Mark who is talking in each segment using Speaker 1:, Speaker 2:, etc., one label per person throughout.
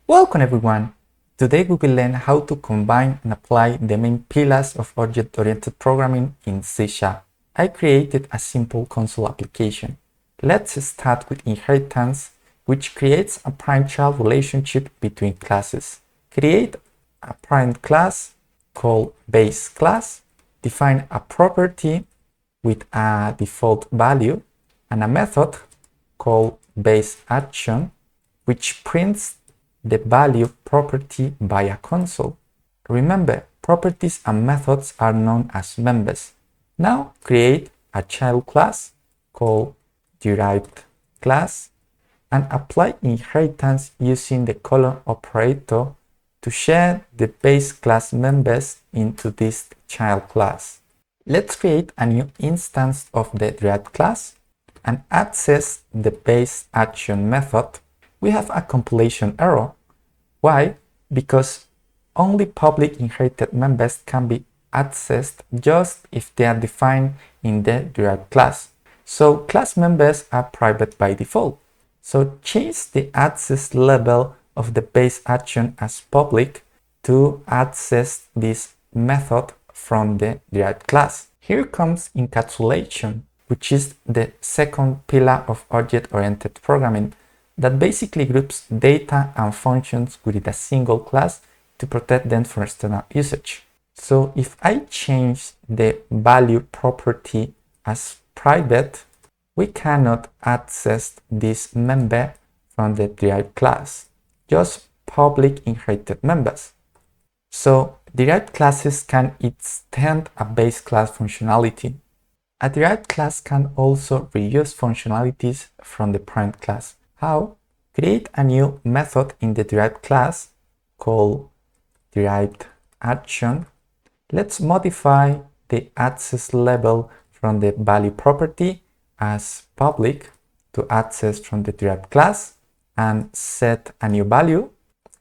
Speaker 1: Welcome everyone! Today we will learn how to combine and apply the main pillars of object-oriented programming in C#. I created a simple console application. Let's start with inheritance, which creates a parent-child relationship between classes. Create a parent class called base class, define a property with a default value, and a method called base action, which prints the value property by a console. Remember, properties and methods are known as members. Now create a child class called derived class and apply inheritance using the colon operator to share the base class members into this child class. Let's create a new instance of the derived class and access the base action method. We have a compilation error. Why? Because only public inherited members can be accessed just if they are defined in the derived class. So class members are private by default. So change the access level of the base action as public to access this method from the derived class. Here comes encapsulation, which is the second pillar of object-oriented programming that basically groups data and functions within a single class to protect them from external usage. So if I change the value property as private, we cannot access this member from the derived class, just public inherited members. So derived classes can extend a base class functionality. A derived class can also reuse functionalities from the parent class. How? Create a new method in the derived class called derived action. Let's modify the access level from the value property as public to access from the derived class and set a new value,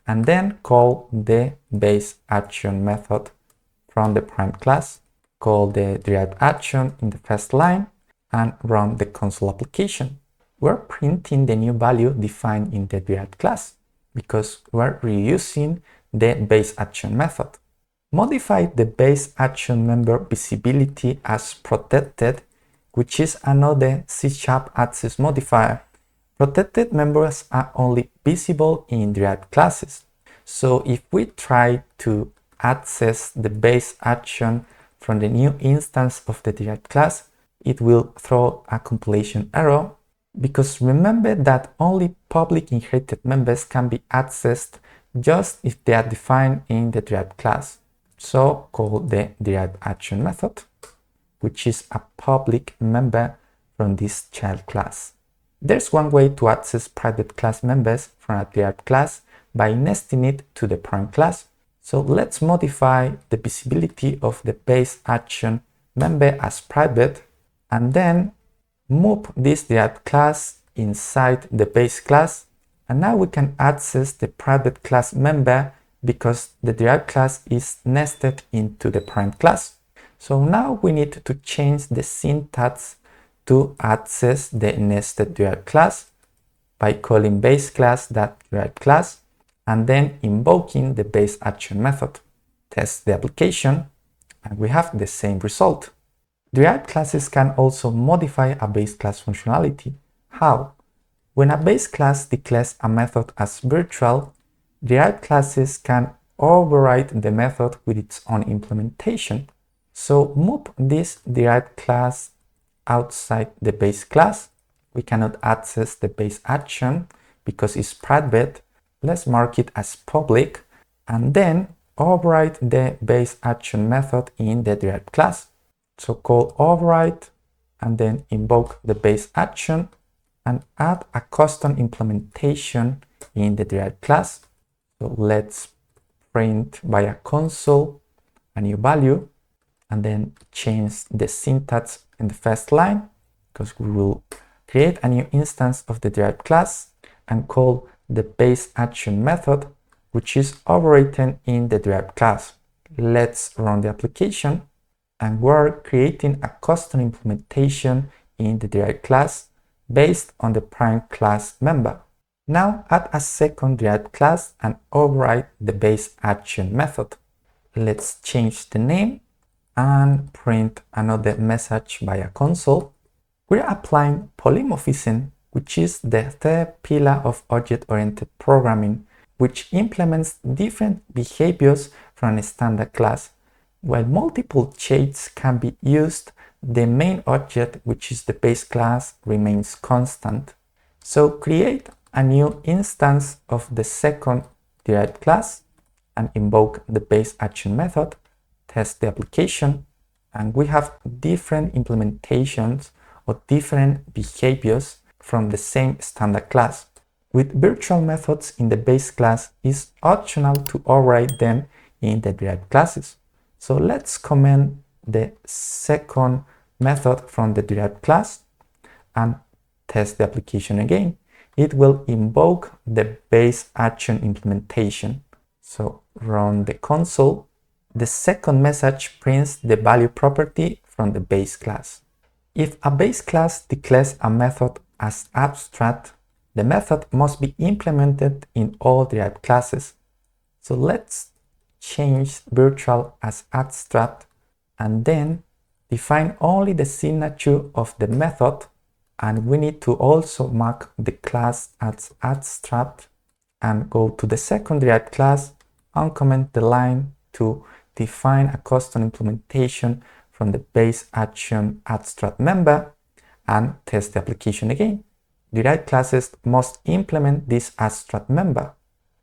Speaker 1: and then call the base action method from the parent class. Call the derived action in the first line and run the console application. We're printing the new value defined in the derived class because we're reusing the base action method. Modify the base action member visibility as protected, which is another C# access modifier. Protected members are only visible in derived classes. So if we try to access the base action from the new instance of the derived class, it will throw a compilation error, because remember that only public inherited members can be accessed just if they are defined in the derived class. So call the derived action method, which is a public member from this child class. There's one way to access private class members from a derived class by nesting it to the parent class. So let's modify the visibility of the base action member as private and then move this derived class inside the base class, and now we can access the private class member because the derived class is nested into the parent class. So now we need to change the syntax to access the nested derived class by calling base class.derived class and then invoking the base action method. Test the application and we have the same result. Derived classes can also modify a base class functionality. How? When a base class declares a method as virtual, derived classes can override the method with its own implementation. So move this derived class outside the base class. We cannot access the base action because it's private. Let's mark it as public and then override the base action method in the derived class. So call override and then invoke the base action and add a custom implementation in the derived class. So let's print via console a new value and then change the syntax in the first line because we will create a new instance of the derived class and call the base action method, which is overwritten in the derived class. Let's run the application. And we're creating a custom implementation in the derived class based on the parent class member. Now add a second derived class and override the base action method. Let's change the name and print another message via console. We're applying polymorphism, which is the third pillar of object-oriented programming, which implements different behaviors from a standard class. While multiple shades can be used, the main object, which is the base class, remains constant. So create a new instance of the second derived class and invoke the base action method, test the application, and we have different implementations or different behaviors from the same standard class. With virtual methods in the base class, it's optional to override them in the derived classes. So let's comment the second method from the derived class and test the application again. It will invoke the base action implementation. So run the console. The second message prints the value property from the base class. If a base class declares a method as abstract, the method must be implemented in all derived classes. So let's change virtual as abstract and then define only the signature of the method, and we need to also mark the class as abstract and go to the second derived class, uncomment the line to define a custom implementation from the base action abstract member and test the application again. Derived classes must implement this abstract member.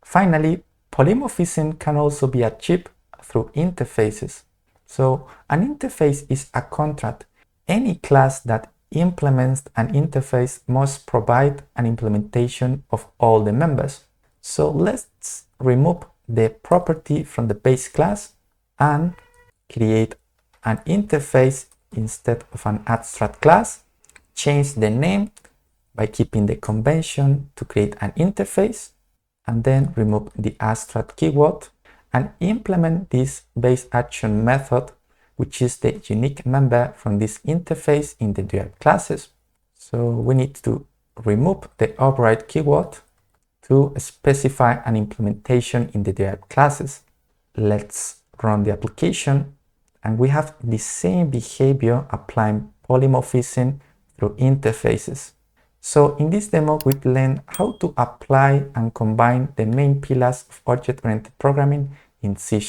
Speaker 1: Finally, polymorphism can also be achieved through interfaces. So an interface is a contract. Any class that implements an interface must provide an implementation of all the members. So let's remove the property from the base class and create an interface instead of an abstract class. Change the name by keeping the convention to create an interface, and then remove the abstract keyword and implement this base action method, which is the unique member from this interface in the derived classes. So we need to remove the override keyword to specify an implementation in the derived classes. Let's run the application, and we have the same behavior applying polymorphism through interfaces. So in this demo, we've learned how to apply and combine the main pillars of object-oriented programming in C#.